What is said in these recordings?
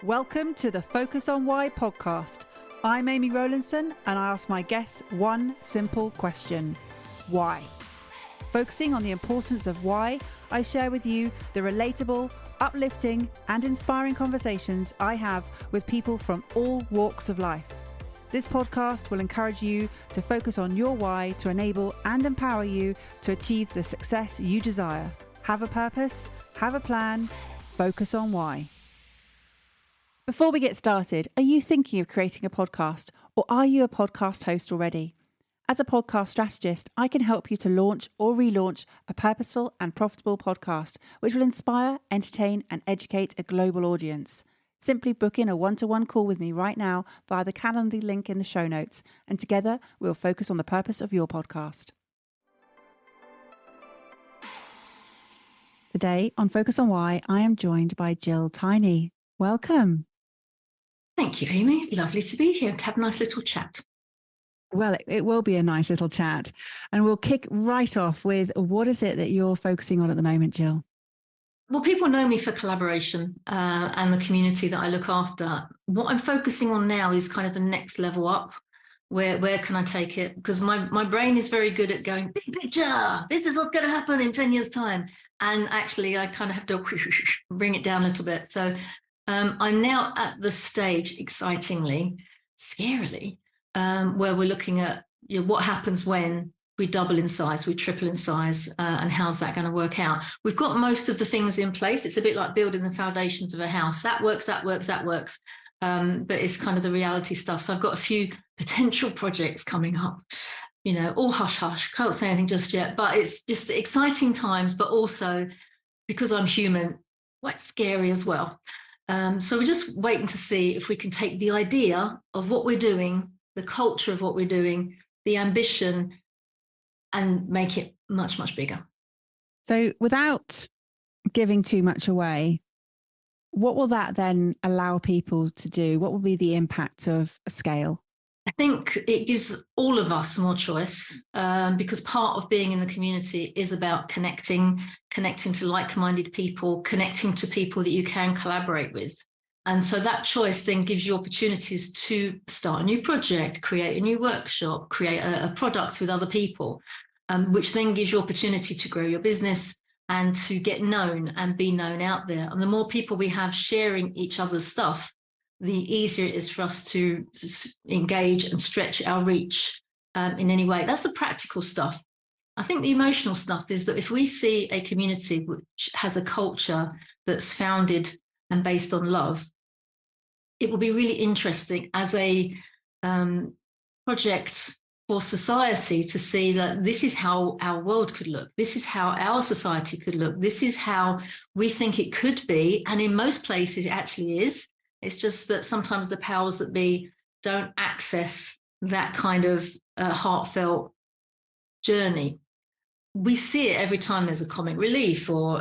Welcome to the Focus on Why podcast. I'm Amy Rowlandson and I ask my guests one simple question. Why? Focusing on the importance of why, I share with you the relatable, uplifting and inspiring conversations I have with people from all walks of life. This podcast will encourage you to focus on your why to enable and empower you to achieve the success you desire. Have a purpose, have a plan, focus on why. Before we get started, are you thinking of creating a podcast or are you a podcast host already? As a podcast strategist, I can help you to launch or relaunch a purposeful and profitable podcast, which will inspire, entertain, and educate a global audience. Simply book in a one-to-one call with me right now via the Calendly link in the show notes, and together we'll focus on the purpose of your podcast. Today on Focus on Why, I am joined by Gill Tiney. Welcome. Thank you, Amy. It's lovely to be here to have a nice little chat. Well, it will be a nice little chat. And we'll kick right off with, what is it that you're focusing on at the moment, Gill? Well, people know me for collaboration and the community that I look after. What I'm focusing on now is kind of the next level up. Where can I take it? Because my brain is very good at going, big picture, this is what's going to happen in 10 years' time. And actually, I kind of have to bring it down a little bit. So I'm now at the stage, excitingly, scarily, where we're looking at what happens when we double in size, we triple in size, and how's that going to work out? We've got most of the things in place. It's a bit like building the foundations of a house. That works. But it's kind of the reality stuff. So I've got a few potential projects coming up, all hush hush, can't say anything just yet, but it's just exciting times, but also because I'm human, quite scary as well. So we're just waiting to see if we can take the idea of what we're doing, the culture of what we're doing, the ambition, and make it much, much bigger. So without giving too much away, what will that then allow people to do? What will be the impact of a scale? I think it gives all of us more choice because part of being in the community is about connecting to like-minded people, connecting to people that you can collaborate with. And so that choice then gives you opportunities to start a new project, create a new workshop, create a product with other people, which then gives you opportunity to grow your business and to get known and be known out there. And the more people we have sharing each other's stuff, the easier it is for us to engage and stretch our reach in any way. That's the practical stuff. I think the emotional stuff is that if we see a community which has a culture that's founded and based on love, it will be really interesting as a project for society to see that this is how our world could look. This is how our society could look. This is how we think it could be. And in most places, it actually is. It's just that sometimes the powers that be don't access that kind of heartfelt journey. We see it every time there's a comic relief or,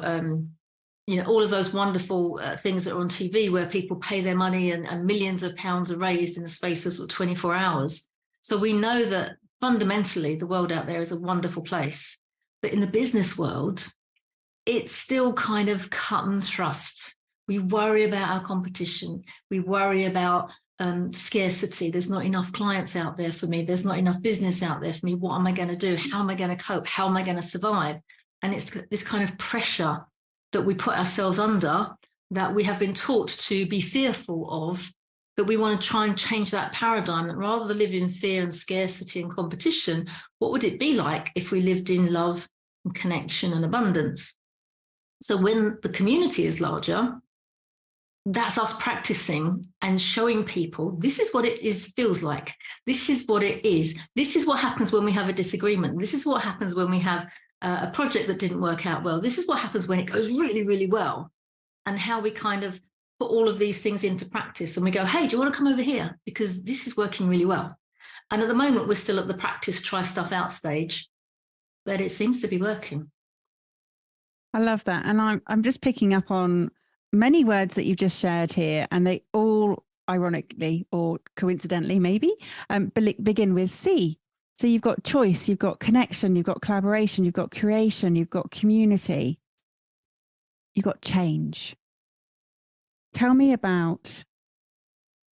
all of those wonderful things that are on TV where people pay their money and millions of pounds are raised in the space of 24 hours. So we know that fundamentally the world out there is a wonderful place. But in the business world, it's still kind of cut and thrust. We worry about our competition. We worry about scarcity. There's not enough clients out there for me. There's not enough business out there for me. What am I going to do? How am I going to cope? How am I going to survive? And it's this kind of pressure that we put ourselves under that we have been taught to be fearful of, that we want to try and change that paradigm, that rather than live in fear and scarcity and competition, what would it be like if we lived in love and connection and abundance? So when the community is larger, that's us practicing and showing people this is what it feels like. This is what it is. This is what happens when we have a disagreement. This is what happens when we have a project that didn't work out well. This is what happens when it goes really, really well. And how we kind of put all of these things into practice and we go, hey, do you want to come over here? Because this is working really well. And at the moment, we're still at the practice, try stuff out stage, but it seems to be working. I love that. And I'm just picking up on many words that you've just shared here, and they all, ironically or coincidentally maybe, begin with C. So you've got choice, you've got connection, you've got collaboration, you've got creation, you've got community, you've got change. Tell me about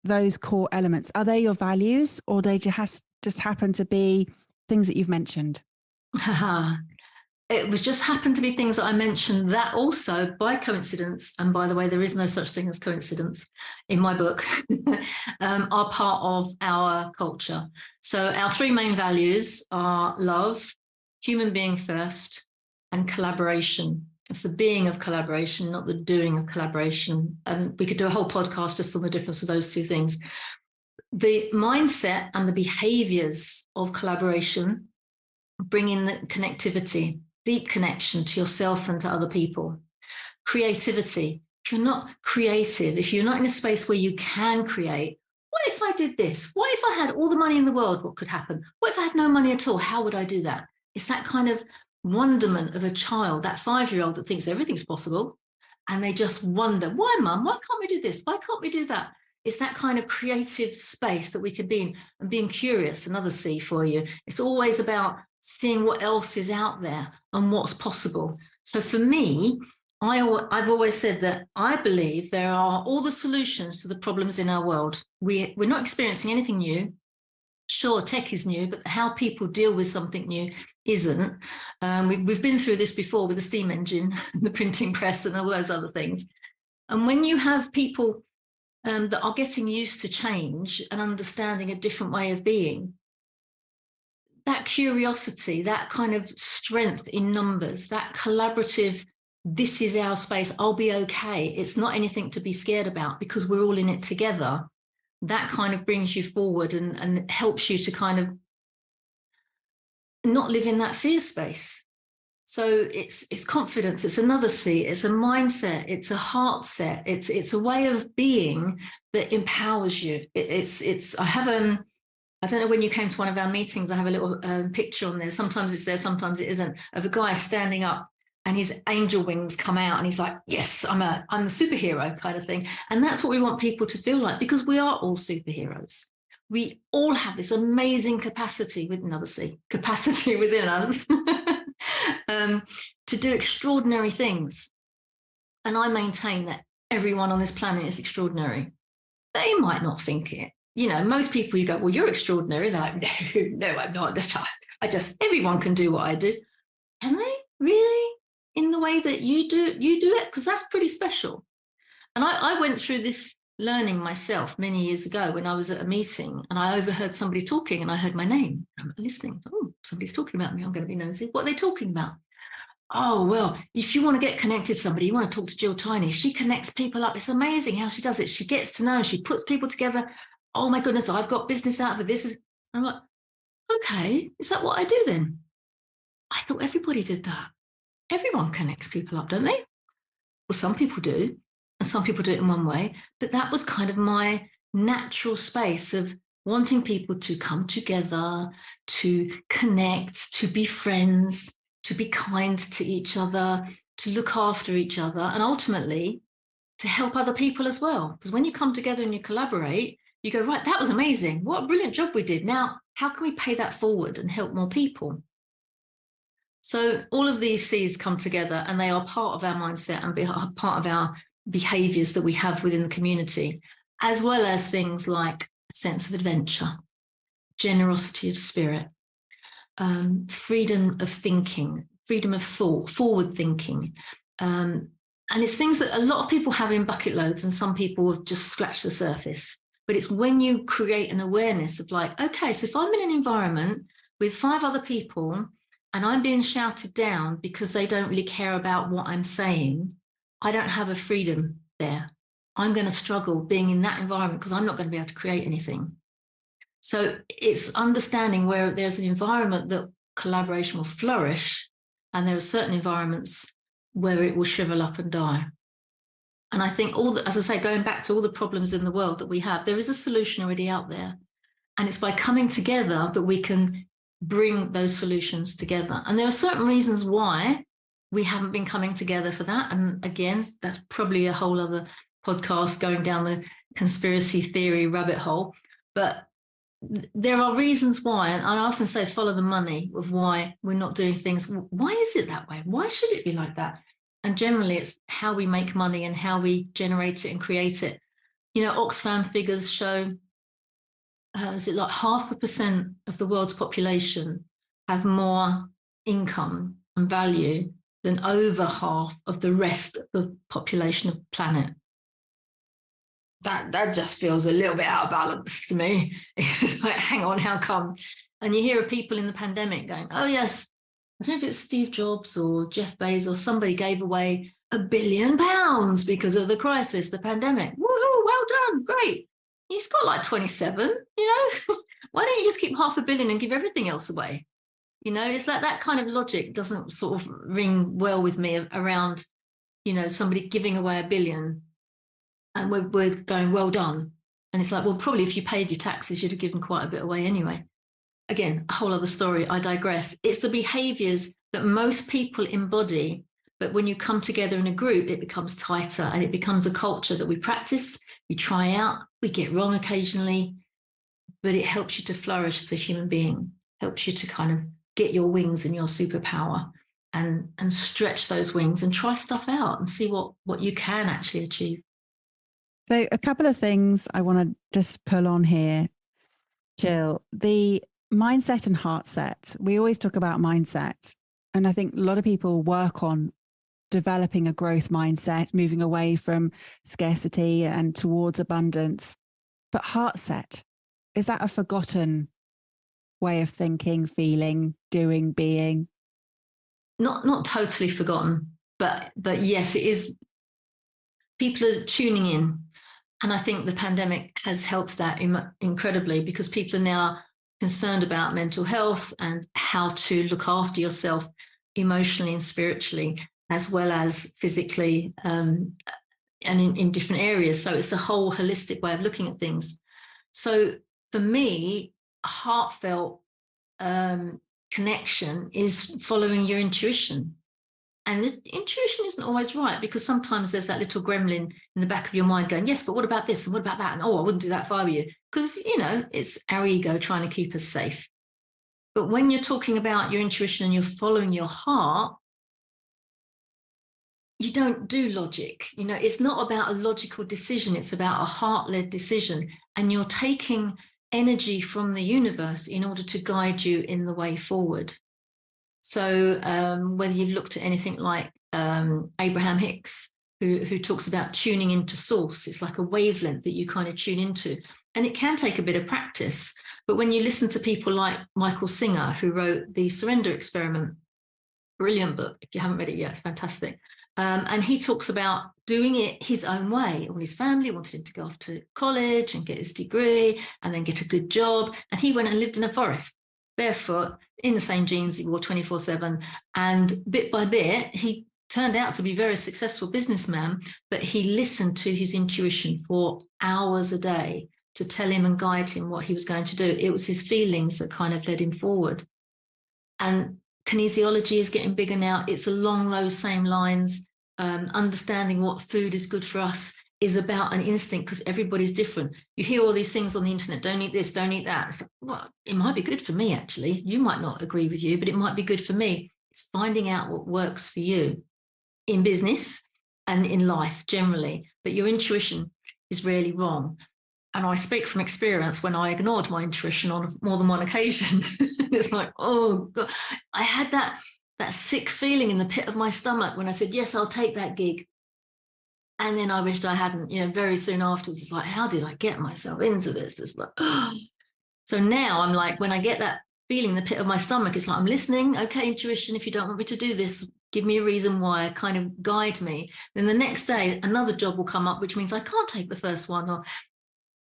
those core elements? Are they your values, or they just happen to be things that you've mentioned? It was just happened to be things that I mentioned that also, by coincidence, and by the way, there is no such thing as coincidence in my book, are part of our culture. So our three main values are love, human being first, and collaboration. It's the being of collaboration, not the doing of collaboration. And we could do a whole podcast just on the difference of those two things. The mindset and the behaviors of collaboration bring in the connectivity, deep connection to yourself and to other people. Creativity. If you're not creative, if you're not in a space where you can create, what if I did this? What if I had all the money in the world? What could happen? What if I had no money at all? How would I do that? It's that kind of wonderment of a child, that 5-year-old that thinks everything's possible. And they just wonder, why, Mum? Why can't we do this? Why can't we do that? It's that kind of creative space that we could be in, and being curious, another C for you. It's always about seeing what else is out there and what's possible. So for me, I've always said that I believe there are all the solutions to the problems in our world. We're not experiencing anything new. Sure, tech is new, but how people deal with something new isn't. We've been through this before with the steam engine, the printing press, and all those other things. And when you have people that are getting used to change and understanding a different way of being, that curiosity, that kind of strength in numbers, that collaborative, this is our space, I'll be okay. It's not anything to be scared about because we're all in it together. That kind of brings you forward and helps you to kind of not live in that fear space. So it's confidence. It's another C. It's a mindset. It's a heart set. It's a way of being that empowers you. I have I don't know when you came to one of our meetings, I have a little picture on there. Sometimes it's there, sometimes it isn't, of a guy standing up and his angel wings come out and he's like, yes, I'm a superhero kind of thing. And that's what we want people to feel like, because we are all superheroes. We all have this amazing capacity with another C, capacity within us to do extraordinary things. And I maintain that everyone on this planet is extraordinary. They might not think it. You know, most people, you go, well, you're extraordinary. They're like, no, I'm not. Everyone can do what I do. Can they really? In the way that you do it? Because that's pretty special. And I went through this learning myself many years ago when I was at a meeting and I overheard somebody talking and I heard my name. I'm listening. Oh, somebody's talking about me. I'm going to be nosy. What are they talking about? Oh, well, if you want to get connected to somebody, you want to talk to Gill Tiney. She connects people up. It's amazing how she does it. She gets to know, she puts people together. Oh my goodness, I've got business out of it. I'm like, okay, is that what I do then? I thought everybody did that. Everyone connects people up, don't they? Well, some people do, and some people do it in one way, but that was kind of my natural space of wanting people to come together, to connect, to be friends, to be kind to each other, to look after each other, and ultimately to help other people as well. Because when you come together and you collaborate, you go, right, that was amazing. What a brilliant job we did. Now, how can we pay that forward and help more people? So all of these C's come together and they are part of our mindset and part of our behaviors that we have within the community, as well as things like a sense of adventure, generosity of spirit, freedom of thinking, freedom of thought, forward thinking. And it's things that a lot of people have in bucket loads and some people have just scratched the surface. But it's when you create an awareness of like, okay, so if I'm in an environment with 5 other people and I'm being shouted down because they don't really care about what I'm saying, I don't have a freedom there. I'm going to struggle being in that environment because I'm not going to be able to create anything. So it's understanding where there's an environment that collaboration will flourish and there are certain environments where it will shrivel up and die. And I think as I say, going back to all the problems in the world that we have, there is a solution already out there. And it's by coming together that we can bring those solutions together. And there are certain reasons why we haven't been coming together for that. And again, that's probably a whole other podcast going down the conspiracy theory rabbit hole. But there are reasons why, and I often say follow the money of why we're not doing things. Why is it that way? Why should it be like that? And generally, it's how we make money and how we generate it and create it. Oxfam figures show, is it like 0.5% of the world's population have more income and value than over half of the rest of the population of the planet. That just feels a little bit out of balance to me. It's like, hang on, how come? And you hear of people in the pandemic going, oh yes, I don't know if it's Steve Jobs or Jeff Bezos, somebody gave away £1 billion because of the crisis, the pandemic. Woohoo, well done, great. He's got like 27, Why don't you just keep $500 million and give everything else away? It's like that kind of logic doesn't sort of ring well with me around, somebody giving away $1 billion and we're going, well done. And it's like, well, probably if you paid your taxes, you'd have given quite a bit away anyway. Again, a whole other story, I digress. It's the behaviors that most people embody, but when you come together in a group, it becomes tighter and it becomes a culture that we practice, we try out, we get wrong occasionally, but it helps you to flourish as a human being, helps you to kind of get your wings and your superpower and stretch those wings and try stuff out and see what you can actually achieve. So a couple of things I want to just pull on here, Gill. The mindset and heart set. We always talk about mindset. And I think a lot of people work on developing a growth mindset, moving away from scarcity and towards abundance. But heart set, is that a forgotten way of thinking, feeling, doing, being? Not totally forgotten, but yes, it is. People are tuning in. And I think the pandemic has helped that incredibly, because people are now concerned about mental health and how to look after yourself emotionally and spiritually, as well as physically, and in different areas. So it's the whole holistic way of looking at things. So for me, a heartfelt connection is following your intuition. And the intuition isn't always right, because sometimes there's that little gremlin in the back of your mind going, yes, but what about this and what about that? And oh, I wouldn't do that if I were you. Because, it's our ego trying to keep us safe. But when you're talking about your intuition and you're following your heart, you don't do logic. It's not about a logical decision. It's about a heart-led decision. And you're taking energy from the universe in order to guide you in the way forward. So whether you've looked at anything like Abraham Hicks, who talks about tuning into source, it's like a wavelength that you kind of tune into. And it can take a bit of practice. But when you listen to people like Michael Singer, who wrote The Surrender Experiment, brilliant book. If you haven't read it yet, it's fantastic. And he talks about doing it his own way. All his family wanted him to go off to college and get his degree and then get a good job. And he went and lived in a forest, barefoot, in the same jeans he wore 24/7. And bit by bit, he turned out to be a very successful businessman, but he listened to his intuition for hours a day to tell him and guide him what he was going to do. It was his feelings that kind of led him forward. And kinesiology is getting bigger now. It's along those same lines. Understanding what food is good for us is about an instinct, because everybody's different. You hear all these things on the internet, don't eat this, don't eat that. It's like, well, it might be good for me, actually. You might not agree with you, but it might be good for me. It's finding out what works for you in business and in life generally. But your intuition is really wrong. And I speak from experience when I ignored my intuition on more than one occasion. It's like, oh, God. I had that sick feeling in the pit of my stomach when I said, yes, I'll take that gig. And then I wished I hadn't, very soon afterwards. It's like, how did I get myself into this? It's like, oh. So now I'm like, when I get that feeling in the pit of my stomach, it's like, I'm listening. Okay, intuition, if you don't want me to do this, give me a reason why, kind of guide me. Then the next day, another job will come up, which means I can't take the first one, or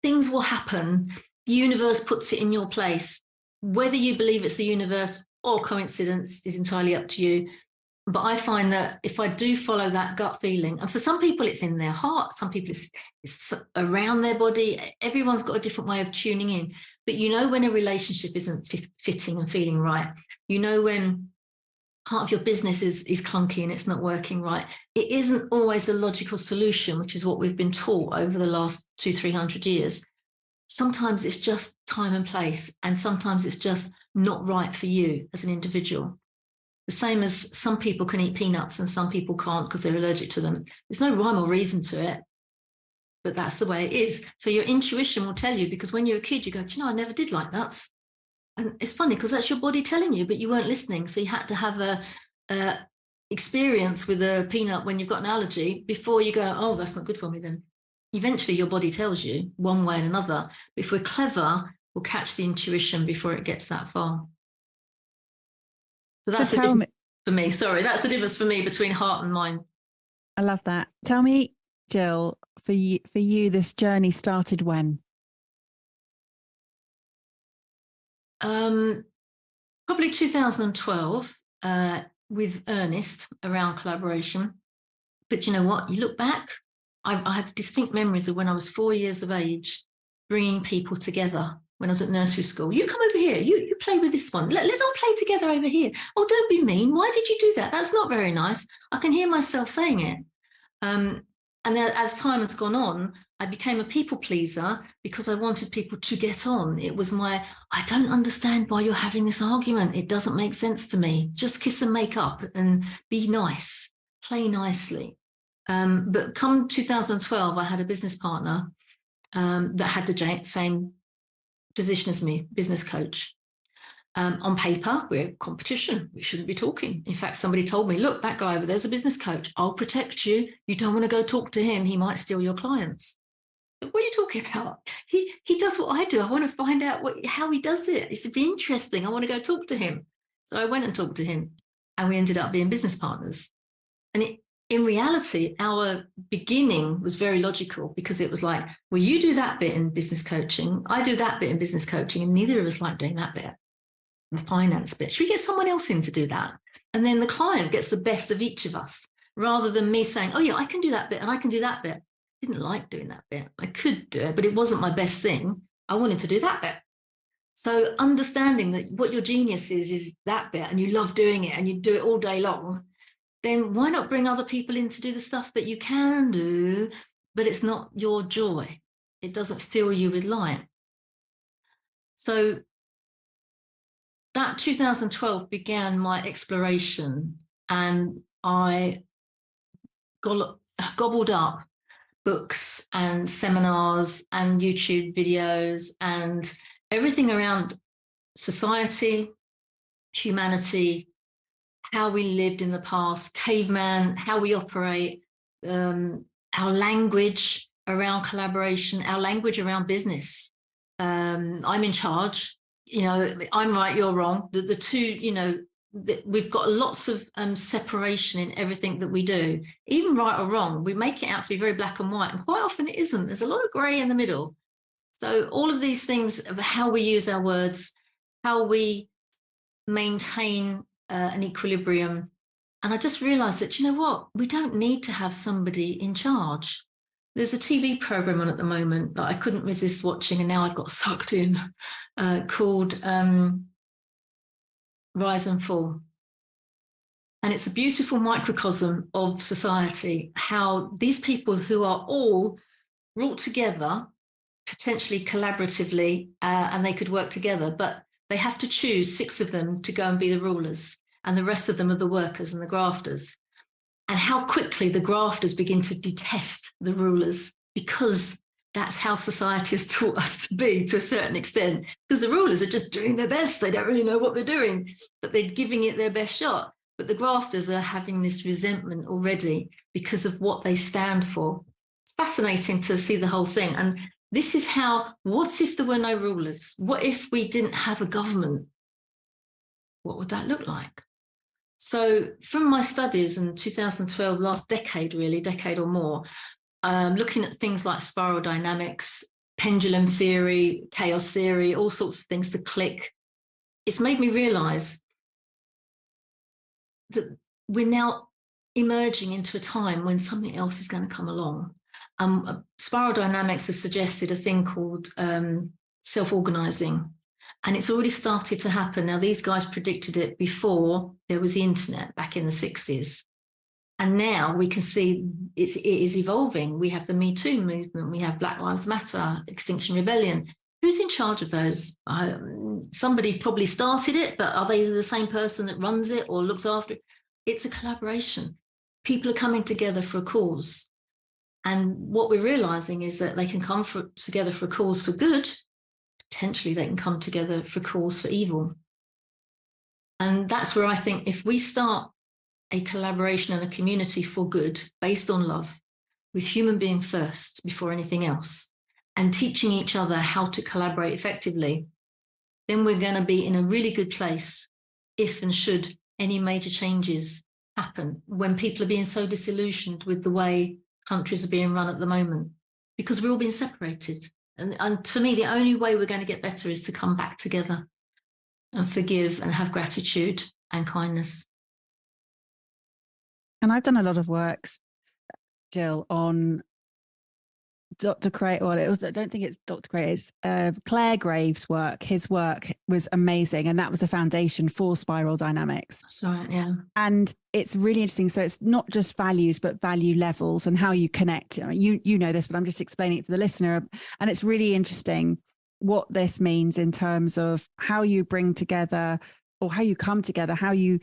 things will happen. The universe puts it in your place. Whether you believe it's the universe or coincidence is entirely up to you. But I find that if I do follow that gut feeling, and for some people it's in their heart, some people it's around their body, everyone's got a different way of tuning in. But when a relationship isn't fitting and feeling right, when part of your business is clunky and it's not working right, it isn't always the logical solution, which is what we've been taught over the last 200-300 years. Sometimes it's just time and place, and sometimes it's just not right for you as an individual. The same as some people can eat peanuts and some people can't because they're allergic to them. There's no rhyme or reason to it. but that's the way it is. So your intuition will tell you, because when you're a kid, you go, do you know, I never did like nuts. And it's funny because that's your body telling you, but you weren't listening. So you had to have a experience with a peanut when you've got an allergy before you go, oh, that's not good for me then. Eventually your body tells you one way and another. But if we're clever, we'll catch the intuition before it gets that far. So that's the difference for me. Sorry, that's the difference for me between heart and mind. I love that. Tell me, Gill, for you, this journey started when? Probably 2012 with Ernest around collaboration. But you know what? You look back, I have distinct memories of when I was 4 years of age, bringing people together when I was at nursery school. You come over here, you play with this one. Let's all play together over here. Oh, don't be mean. Why did you do that? That's not very nice. I can hear myself saying it. And then as time has gone on, I became a people pleaser because I wanted people to get on. It was I don't understand why you're having this argument. It doesn't make sense to me. Just kiss and make up and be nice, play nicely. But come 2012, I had a business partner that had the same position as me, business coach. On paper, we're competition. We shouldn't be talking. In fact, somebody told me, look, that guy over there's a business coach. I'll protect you. You don't want to go talk to him. He might steal your clients. What are you talking about? He does what I do. I want to find out how he does it. It's be interesting. I want to go talk to him. So I went and talked to him, and we ended up being business partners. And in reality, our beginning was very logical because it was like, well, you do that bit in business coaching. I do that bit in business coaching, and neither of us like doing that bit. The finance bit. Should we get someone else in to do that? And then the client gets the best of each of us, rather than me saying, oh yeah, I can do that bit and I can do that bit. I didn't like doing that bit. I could do it, but it wasn't my best thing. I wanted to do that bit. So understanding that what your genius is that bit, and you love doing it and you do it all day long, then why not bring other people in to do the stuff that you can do, but it's not your joy. It doesn't fill you with light. So that 2012 began my exploration, and I gobbled up books and seminars and YouTube videos and everything around society, humanity, how we lived in the past, caveman, how we operate, our language around collaboration, our language around business. I'm in charge. I'm right, you're wrong. The two, we've got lots of separation in everything that we do, even right or wrong. We make it out to be very black and white, and quite often it isn't. There's a lot of grey in the middle. So all of these things of how we use our words, how we maintain an equilibrium. And I just realized that, you know what? We don't need to have somebody in charge. There's a TV program on at the moment that I couldn't resist watching, and now I've got sucked in, called Rise and Fall. And it's a beautiful microcosm of society, how these people who are all brought together, potentially collaboratively, and they could work together, but they have to choose 6 of them to go and be the rulers, and the rest of them are the workers and the grafters. And how quickly the grafters begin to detest the rulers, because that's how society has taught us to be, to a certain extent, because the rulers are just doing their best. They don't really know what they're doing, but they're giving it their best shot. But the grafters are having this resentment already because of what they stand for. It's fascinating to see the whole thing. And this is how, what if there were no rulers? What if we didn't have a government? What would that look like? So from my studies in 2012, last decade or more, looking at things like spiral dynamics, pendulum theory, chaos theory, all sorts of things, the click, it's made me realize that we're now emerging into a time when something else is going to come along. Spiral dynamics has suggested a thing called self-organizing, and it's already started to happen. Now, these guys predicted it before there was the internet back in the 60s. And now we can see it is evolving. We have the Me Too movement. We have Black Lives Matter, Extinction Rebellion. Who's in charge of those? Somebody probably started it, but are they the same person that runs it or looks after it? It's a collaboration. People are coming together for a cause. And what we're realizing is that they can come together for a cause for good. Potentially they can come together for a cause for evil. And that's where I think if we start a collaboration and a community for good based on love, with human being first before anything else, and teaching each other how to collaborate effectively, then we're going to be in a really good place if and should any major changes happen, when people are being so disillusioned with the way countries are being run at the moment, because we're all being separated. And to me, the only way we're going to get better is to come back together and forgive and have gratitude and kindness. And I've done a lot of works, Gill, on Dr. Craig. Well, I don't think it's Dr. Craig. It's Claire Graves' work. His work was amazing, and that was a foundation for spiral dynamics. That's right, yeah. And it's really interesting. So it's not just values, but value levels and how you connect. I mean, you know this, but I'm just explaining it for the listener. And it's really interesting what this means in terms of how you bring together, or how you come together, how you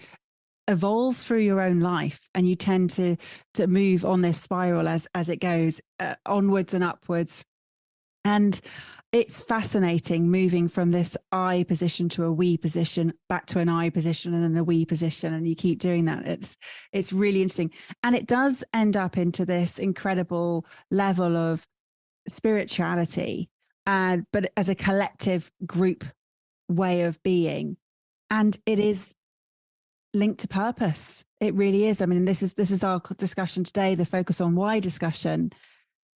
evolve through your own life, and you tend to move on this spiral as it goes onwards and upwards. And it's fascinating moving from this I position to a we position, back to an I position, and then a we position, and you keep doing that. It's really interesting, and it does end up into this incredible level of spirituality, but as a collective group way of being, and it is linked to purpose. It really is. I mean, this is our discussion today, the focus on why discussion.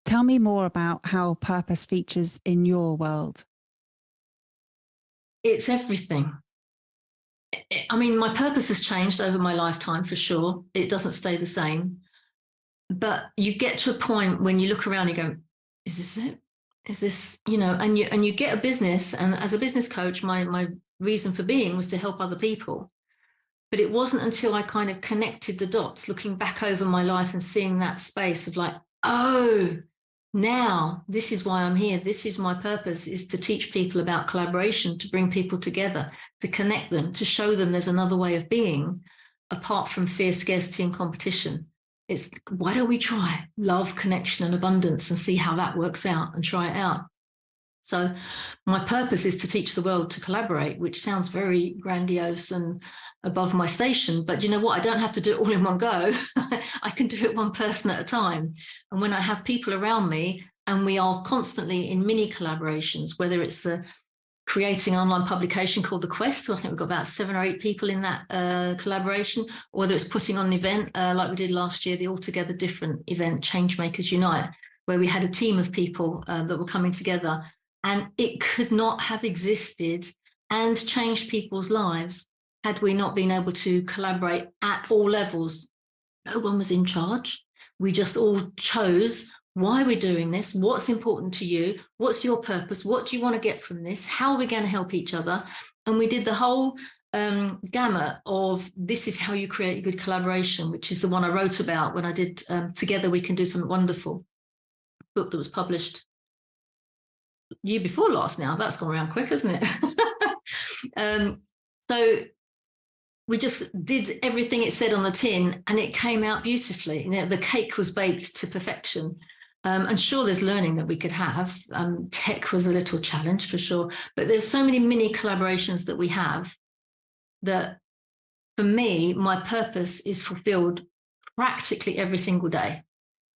Tell me more about how purpose features in your world. It's everything. I mean, my purpose has changed over my lifetime for sure. It doesn't stay the same. But you get to a point when you look around and you go, is this it? Is this, and you get a business. And as a business coach, my reason for being was to help other people. But it wasn't until I kind of connected the dots, looking back over my life and seeing that space of like, oh, now this is why I'm here. This is my purpose, is to teach people about collaboration, to bring people together, to connect them, to show them there's another way of being apart from fear, scarcity, and competition. It's why don't we try love, connection, and abundance and see how that works out and try it out. So my purpose is to teach the world to collaborate, which sounds very grandiose and above my station. But you know what? I don't have to do it all in one go. I can do it one person at a time. And when I have people around me, and we are constantly in mini collaborations, whether it's the creating an online publication called The Quest, so I think we've got about 7 or 8 people in that collaboration, or whether it's putting on an event like we did last year, the Altogether Different event, Changemakers Unite, where we had a team of people that were coming together. And it could not have existed and changed people's lives had we not been able to collaborate at all levels. No one was in charge. We just all chose why we're doing this, what's important to you, what's your purpose, what do you want to get from this, how are we going to help each other? And we did the whole gamut of this is how you create a good collaboration, which is the one I wrote about when I did Together We Can Do Something Wonderful, book that was published year before last now. That's gone around quick, hasn't it? So we just did everything it said on the tin, and it came out beautifully. The cake was baked to perfection. And sure, there's learning that we could have. Tech was a little challenge for sure, but there's so many mini collaborations that we have that, for me, my purpose is fulfilled practically every single day.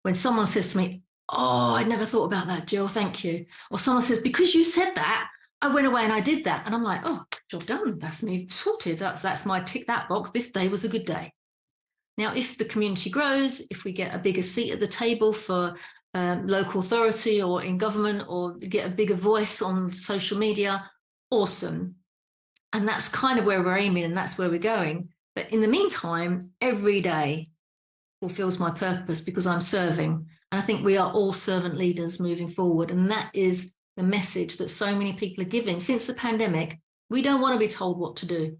When someone says to me, oh, I never thought about that, Jill, thank you. Or someone says, because you said that, I went away and I did that. And I'm like, oh, job done. That's me sorted. That's my tick that box. This day was a good day. Now, if the community grows, if we get a bigger seat at the table for local authority or in government, or get a bigger voice on social media, awesome. And that's kind of where we're aiming, and that's where we're going. But in the meantime, every day fulfills my purpose because I'm serving. And I think we are all servant leaders moving forward. And that is the message that so many people are giving. Since the pandemic, we don't want to be told what to do.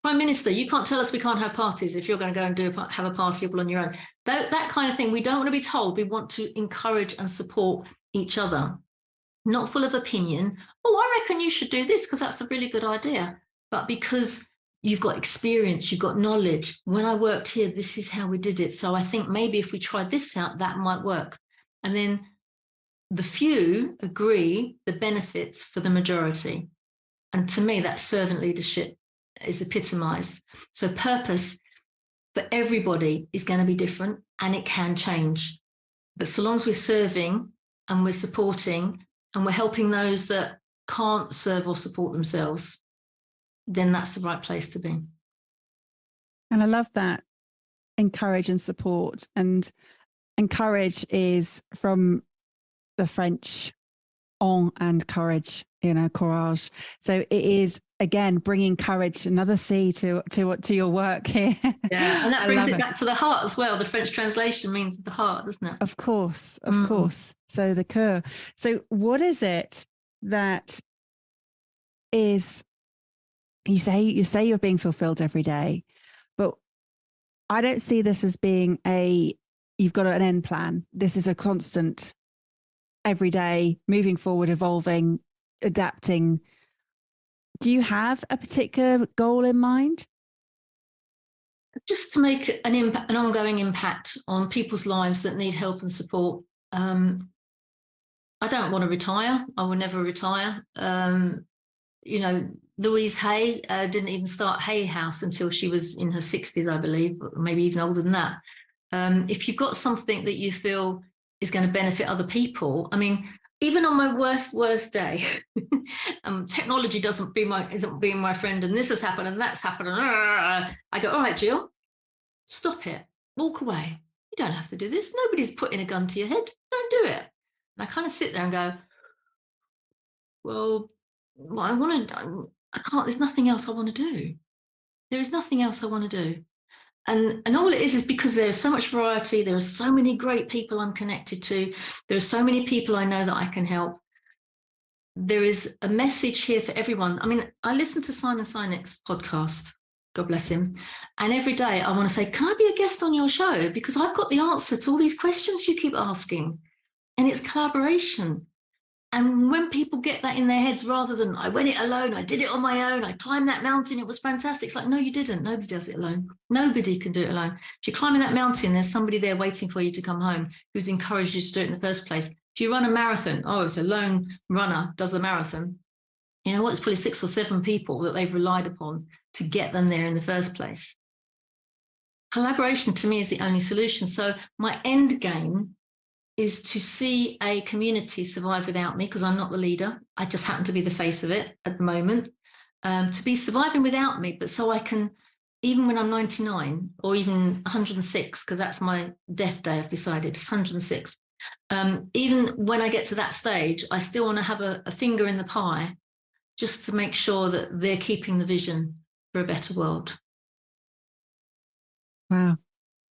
Prime Minister, you can't tell us we can't have parties if you're going to go and have a party all on your own. That kind of thing, we don't want to be told. We want to encourage and support each other. Not full of opinion. Oh, I reckon you should do this because that's a really good idea. But because you've got experience, you've got knowledge. When I worked here, this is how we did it. So I think maybe if we tried this out, that might work. And then the few agree the benefits for the majority. And to me, that servant leadership is epitomized. So purpose for everybody is going to be different, and it can change. But so long as we're serving and we're supporting and we're helping those that can't serve or support themselves, then that's the right place to be. And I love that, encourage and support. And encourage is from the French on and courage, courage. So it is, again, bringing courage, another C to your work here. Yeah, and that brings it back to the heart as well. The French translation means the heart, doesn't it? Of course. So the cœur. So what is it that is, you say you're being fulfilled every day, but I don't see this as being you've got an end plan. This is a constant, every day, moving forward, evolving, adapting. Do you have a particular goal in mind? Just to make an ongoing impact on people's lives that need help and support. I don't want to retire. I will never retire. Louise Hay didn't even start Hay House until she was in her 60s, I believe, maybe even older than that. If you've got something that you feel is going to benefit other people, I mean, even on my worst day, technology isn't being my friend, and this has happened and that's happened. And I go, all right, Jill, stop it, walk away. You don't have to do this. Nobody's putting a gun to your head. Don't do it. And I kind of sit there and go, well, I can't, there's nothing else I want to do. There is nothing else I want to do. And all it is because there is so much variety. There are so many great people I'm connected to. There are so many people I know that I can help. There is a message here for everyone. I mean, I listen to Simon Sinek's podcast, God bless him. And every day I want to say, can I be a guest on your show? Because I've got the answer to all these questions you keep asking. And it's collaboration. And when people get that in their heads, rather than I went it alone, I did it on my own, I climbed that mountain, it was fantastic. It's like, no, you didn't. Nobody does it alone. Nobody can do it alone. If you're climbing that mountain, there's somebody there waiting for you to come home who's encouraged you to do it in the first place. If you run a marathon, it's a lone runner does the marathon. You know what? It's probably 6 or 7 people that they've relied upon to get them there in the first place. Collaboration to me is the only solution. So my end game is to see a community survive without me, because I'm not the leader. I just happen to be the face of it at the moment. To be surviving without me, but so I can, even when I'm 99 or even 106, because that's my death day, I've decided it's 106. Even when I get to that stage, I still want to have a finger in the pie, just to make sure that they're keeping the vision for a better world. Wow.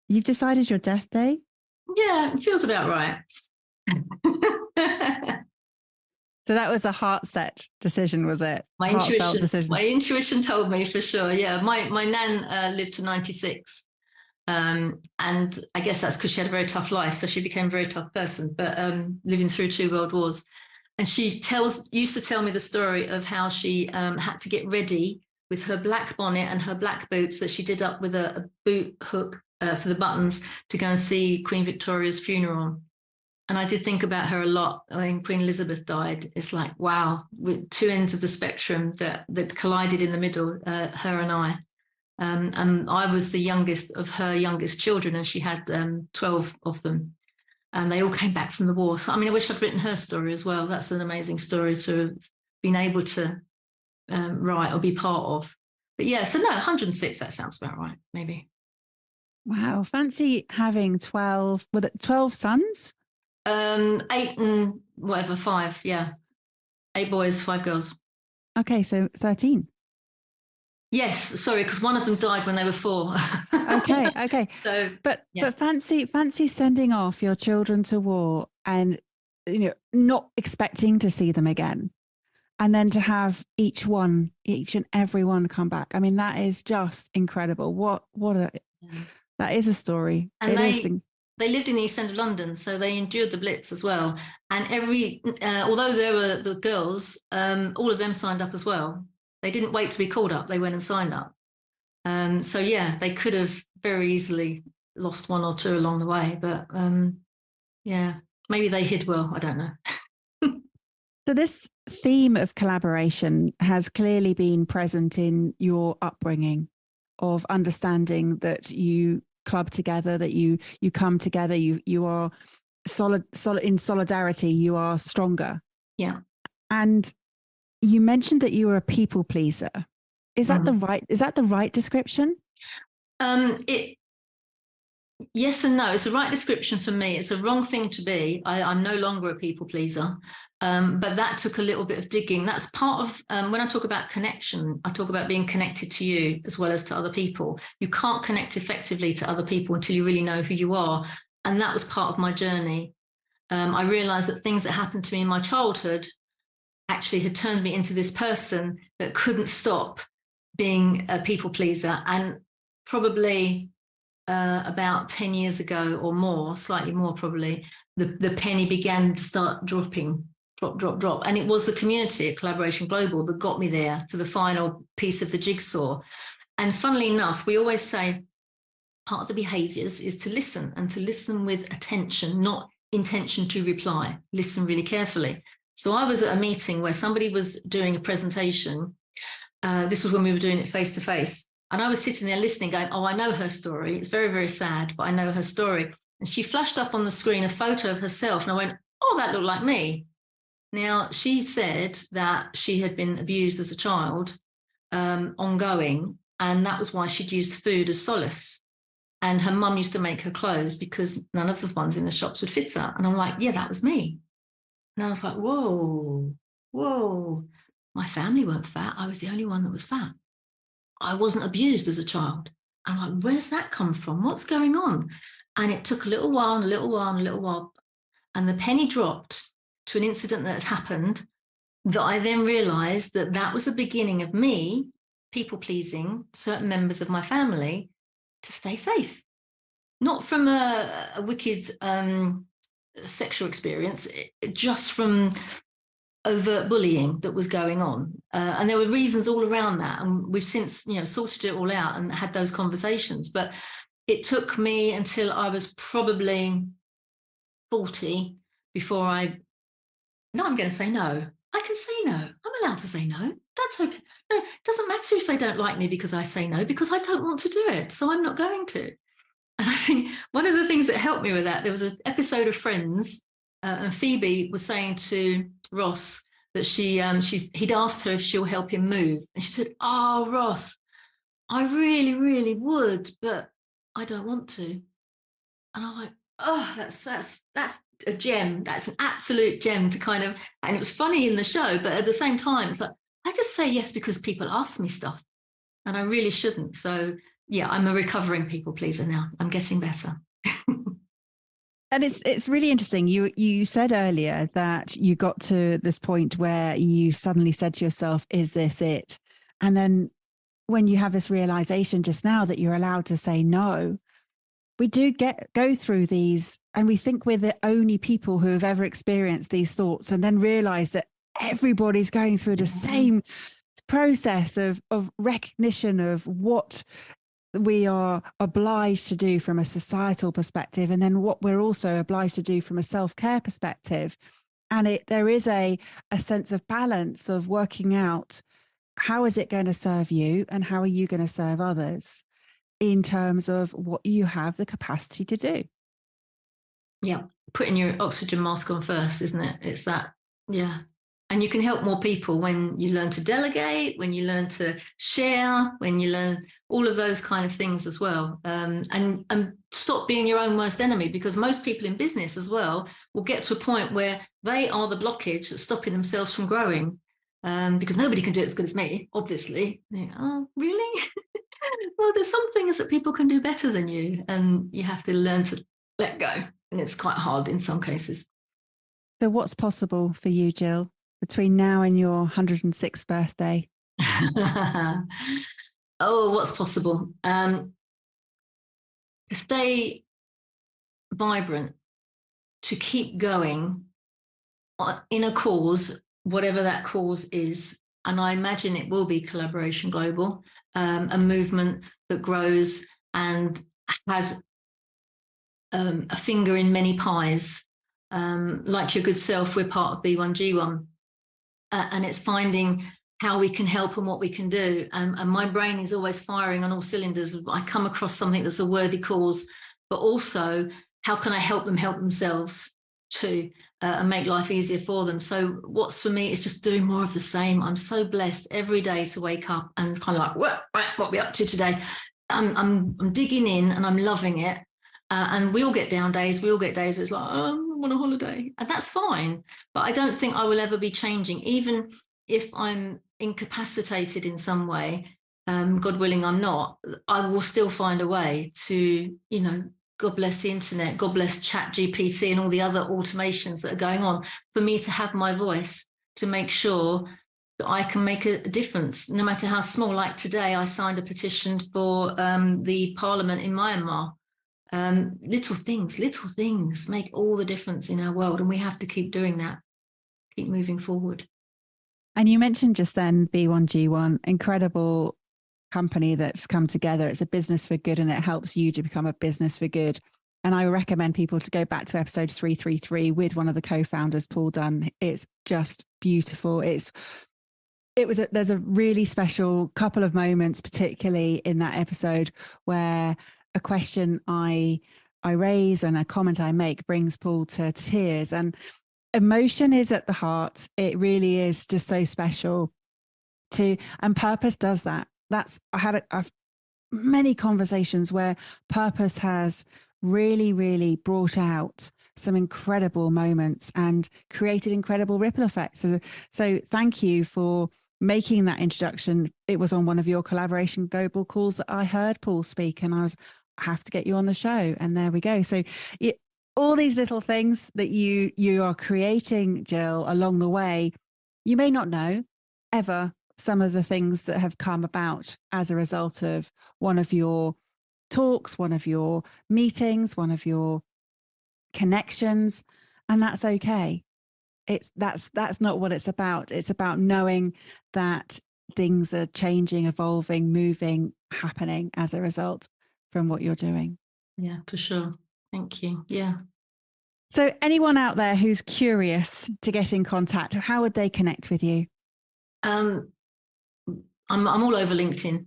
You've decided your death day? Yeah, it feels about right. So that was a heartset decision, was it? My intuition told me for sure. Yeah, my nan lived to 96, and I guess that's because she had a very tough life, so she became a very tough person. But living through 2 world wars, and she used to tell me the story of how she had to get ready with her black bonnet and her black boots that she did up with a boot hook for the buttons to go and see Queen Victoria's funeral. And I did think about her a lot when Queen Elizabeth died. It's like, wow, with 2 ends of the spectrum that collided in the middle, her and I. And I was the youngest of her youngest children, and she had 12 of them. And they all came back from the war. So, I mean, I wish I'd written her story as well. That's an amazing story to have been able to write or be part of. But yeah, so no, 106, that sounds about right, maybe. Wow, fancy having 12 sons? 8 and whatever, 5, yeah. 8 boys, 5 girls. Okay, so 13. Yes, sorry, because one of them died when they were 4. Okay. So, but fancy sending off your children to war and not expecting to see them again, and then to have each and every one come back. I mean, that is just incredible. That is a story. And they lived in the East End of London, so they endured the Blitz as well. And although there were the girls, all of them signed up as well. They didn't wait to be called up. They went and signed up. So yeah, they could have very easily lost 1 or 2 along the way. But yeah, maybe they hid well. I don't know. So this theme of collaboration has clearly been present in your upbringing, of understanding that you club together, that you come together, you are solid in solidarity, you are stronger. Yeah. And you mentioned that you were a people pleaser. Is that the right description? Yes and no. It's the right description for me. It's a wrong thing to be. I'm no longer a people pleaser, but that took a little bit of digging. That's part of when I talk about connection, I talk about being connected to you as well as to other people. You can't connect effectively to other people until you really know who you are. And that was part of my journey. I realized that things that happened to me in my childhood actually had turned me into this person that couldn't stop being a people pleaser. And probably about 10 years ago or more, slightly more probably, the penny began to start dropping, drop. And it was the community at Collaboration Global that got me there to the final piece of the jigsaw. And funnily enough, we always say part of the behaviors is to listen, and to listen with attention, not intention to reply. Listen really carefully. So I was at a meeting where somebody was doing a presentation. This was when we were doing it face to face. And I was sitting there listening, going, oh, I know her story. It's very, very sad, but I know her story. And she flashed up on the screen a photo of herself. And I went, oh, that looked like me. Now, she said that she had been abused as a child, ongoing. And that was why she'd used food as solace. And her mum used to make her clothes because none of the ones in the shops would fit her. And I'm like, yeah, that was me. And I was like, whoa. My family weren't fat. I was the only one that was fat. I wasn't abused as a child. I'm like, where's that come from? What's going on? And it took a little while. And the penny dropped to an incident that had happened, that I then realized that that was the beginning of me people pleasing certain members of my family to stay safe. Not from a wicked sexual experience, just from overt bullying that was going on. And there were reasons all around that. And we've since, sorted it all out and had those conversations. But it took me until I was probably 40 before I'm going to say no. I can say no. I'm allowed to say no. That's okay. No, it doesn't matter if they don't like me because I say no, because I don't want to do it. So I'm not going to. And I think one of the things that helped me with that, there was an episode of Friends, and Phoebe was saying to Ross that he'd asked her if she'll help him move. And she said, oh, Ross, I really, really would, but I don't want to. And I'm like, oh, that's a gem. That's an absolute gem to kind of, and it was funny in the show, but at the same time, it's like, I just say yes because people ask me stuff and I really shouldn't. So yeah, I'm a recovering people pleaser now. I'm getting better. And it's really interesting. You said earlier that you got to this point where you suddenly said to yourself, is this it? And then when you have this realization just now that you're allowed to say no, we do go through these and we think we're the only people who have ever experienced these thoughts, and then realize that everybody's going through the same process of recognition of what we are obliged to do from a societal perspective, and then what we're also obliged to do from a self-care perspective. And there is a sense of balance of working out how is it going to serve you and how are you going to serve others in terms of what you have the capacity to do. Yeah, putting your oxygen mask on first, isn't it? It's that, yeah. And you can help more people when you learn to delegate, when you learn to share, when you learn all of those kind of things as well. And stop being your own worst enemy, because most people in business as well will get to a point where they are the blockage that's stopping themselves from growing, because nobody can do it as good as me, obviously. Oh, really? Well, there's some things that people can do better than you, and you have to learn to let go. And it's quite hard in some cases. So what's possible for you, Gill, between now and your 106th birthday? Oh, what's possible? To stay vibrant, to keep going in a cause, whatever that cause is. And I imagine it will be Collaboration Global, a movement that grows and has a finger in many pies. Like your good self, we're part of B1G1. And it's finding how we can help and what we can do. And my brain is always firing on all cylinders. I come across something that's a worthy cause, but also how can I help them help themselves too, and make life easier for them. So what's for me is just doing more of the same. I'm so blessed every day to wake up and kind of like, what are we up to today? I'm digging in and I'm loving it. And we all get down days. We all get days where it's like, oh, I'm on a holiday. And that's fine. But I don't think I will ever be changing. Even if I'm incapacitated in some way, God willing I'm not, I will still find a way to, God bless the internet, God bless Chat GPT and all the other automations that are going on, for me to have my voice, to make sure that I can make a difference, no matter how small. Like today, I signed a petition for the parliament in Myanmar. Little things make all the difference in our world, and we have to keep doing that, keep moving forward. And you mentioned just then B1G1, incredible company that's come together. It's a business for good, and it helps you to become a business for good. And I recommend people to go back to episode 333 with one of the co-founders, Paul Dunn. It's just beautiful. There's a really special couple of moments, particularly in that episode, where a question I raise and a comment I make brings Paul to tears. And emotion is at the heart. It really is just so special and purpose does that. I've many conversations where purpose has really, really brought out some incredible moments and created incredible ripple effects. So thank you for making that introduction. It was on one of your collaboration global calls that I heard Paul speak, and I have to get you on the show. And there we go. So all these little things that you are creating, Gill, along the way, you may not know ever some of the things that have come about as a result of one of your talks, one of your meetings, one of your connections. And that's okay. That's not what it's about. It's about knowing that things are changing, evolving, moving, happening as a result from what you're doing. Yeah, for sure. Thank you. Yeah. So anyone out there who's curious to get in contact, how would they connect with you? I'm all over LinkedIn.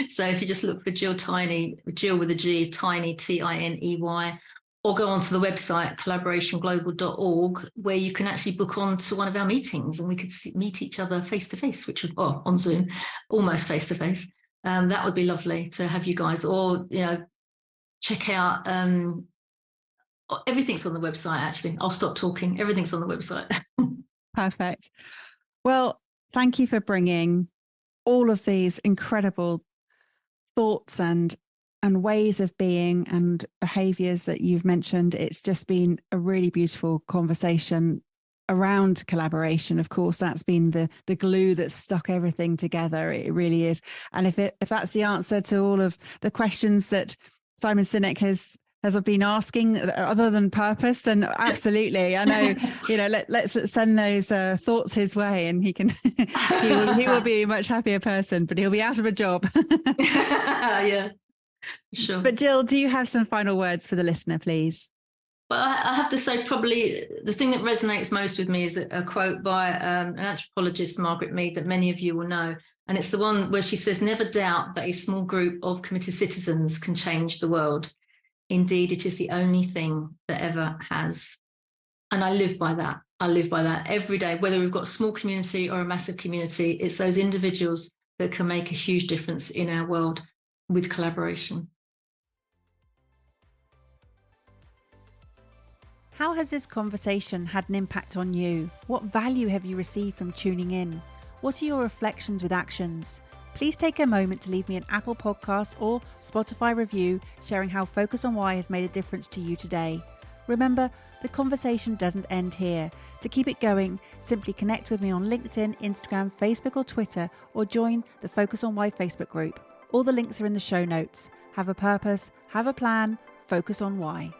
So if you just look for Gill Tiney, Gill with a G, Tiney, Tiney, or go onto the website collaborationglobal.org, where you can actually book on to one of our meetings, and we could meet each other face to face, on Zoom, almost face to face. That would be lovely to have you guys, or check out. Everything's on the website. Actually, I'll stop talking. Everything's on the website. Perfect. Well, thank you for bringing all of these incredible thoughts and ways of being and behaviors that you've mentioned. It's just been a really beautiful conversation around collaboration. Of course, that's been the glue that's stuck everything together. It really is. And if that's the answer to all of the questions that Simon Sinek has been asking other than purpose, then absolutely. I know, let's send those thoughts his way, and he can he will be a much happier person, but he'll be out of a job. Yeah, sure. But Gill, do you have some final words for the listener, please? Well, I have to say, probably the thing that resonates most with me is a quote by an anthropologist, Margaret Mead, that many of you will know. And it's the one where she says, "Never doubt that a small group of committed citizens can change the world. Indeed, it is the only thing that ever has." And I live by that. I live by that every day, whether we've got a small community or a massive community. It's those individuals that can make a huge difference in our world with collaboration. How has this conversation had an impact on you? What value have you received from tuning in? What are your reflections with actions? Please take a moment to leave me an Apple Podcast or Spotify review sharing how Focus on Why has made a difference to you today. Remember, the conversation doesn't end here. To keep it going, simply connect with me on LinkedIn, Instagram, Facebook or Twitter, or join the Focus on Why Facebook group. All the links are in the show notes. Have a purpose, have a plan, focus on why.